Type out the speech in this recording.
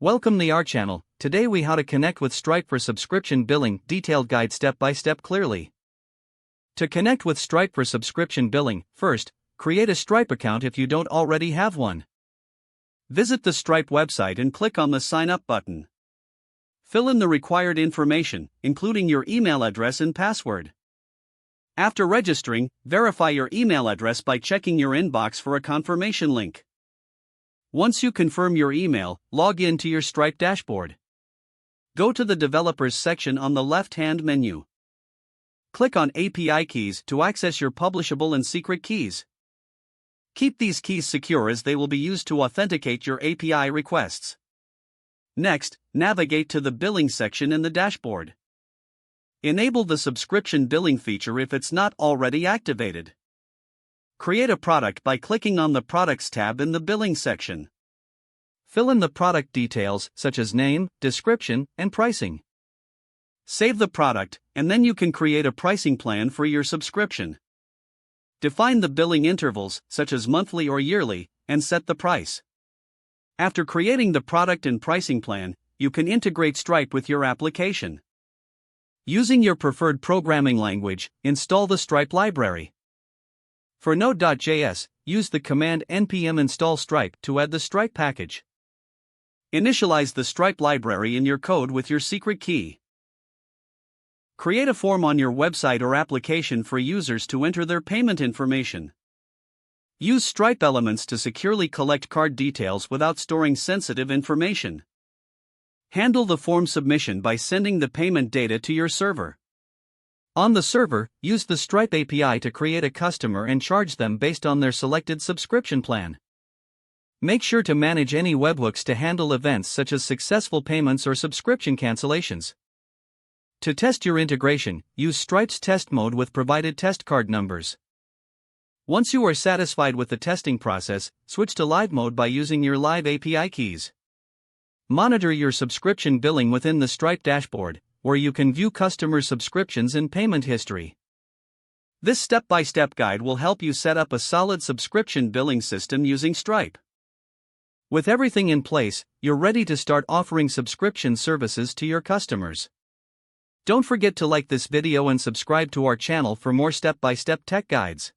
Welcome to our channel. Today we how to connect with Stripe for subscription billing, detailed guide step by step clearly. To connect with Stripe for subscription billing, first, create a Stripe account if you don't already have one. Visit the Stripe website and click on the Sign Up button. Fill in the required information, including your email address and password. After registering, verify your email address by checking your inbox for a confirmation link. Once you confirm your email, log in to your Stripe dashboard. Go to the Developers section on the left-hand menu. Click on API Keys to access your publishable and secret keys. Keep these keys secure as they will be used to authenticate your API requests. Next, navigate to the Billing section in the dashboard. Enable the subscription billing feature if it's not already activated. Create a product by clicking on the Products tab in the Billing section. Fill in the product details such as name, description, and pricing. Save the product, and then you can create a pricing plan for your subscription. Define the billing intervals, such as monthly or yearly, and set the price. After creating the product and pricing plan, you can integrate Stripe with your application. Using your preferred programming language, install the Stripe library. For Node.js, use the command npm install Stripe to add the Stripe package. Initialize the Stripe library in your code with your secret key. Create a form on your website or application for users to enter their payment information. Use Stripe elements to securely collect card details without storing sensitive information. Handle the form submission by sending the payment data to your server. On the server, use the Stripe API to create a customer and charge them based on their selected subscription plan. Make sure to manage any webhooks to handle events such as successful payments or subscription cancellations. To test your integration, use Stripe's test mode with provided test card numbers. Once you are satisfied with the testing process, switch to live mode by using your live API keys. Monitor your subscription billing within the Stripe dashboard, where you can view customer subscriptions and payment history. This step-by-step guide will help you set up a solid subscription billing system using Stripe. With everything in place, you're ready to start offering subscription services to your customers. Don't forget to like this video and subscribe to our channel for more step-by-step tech guides.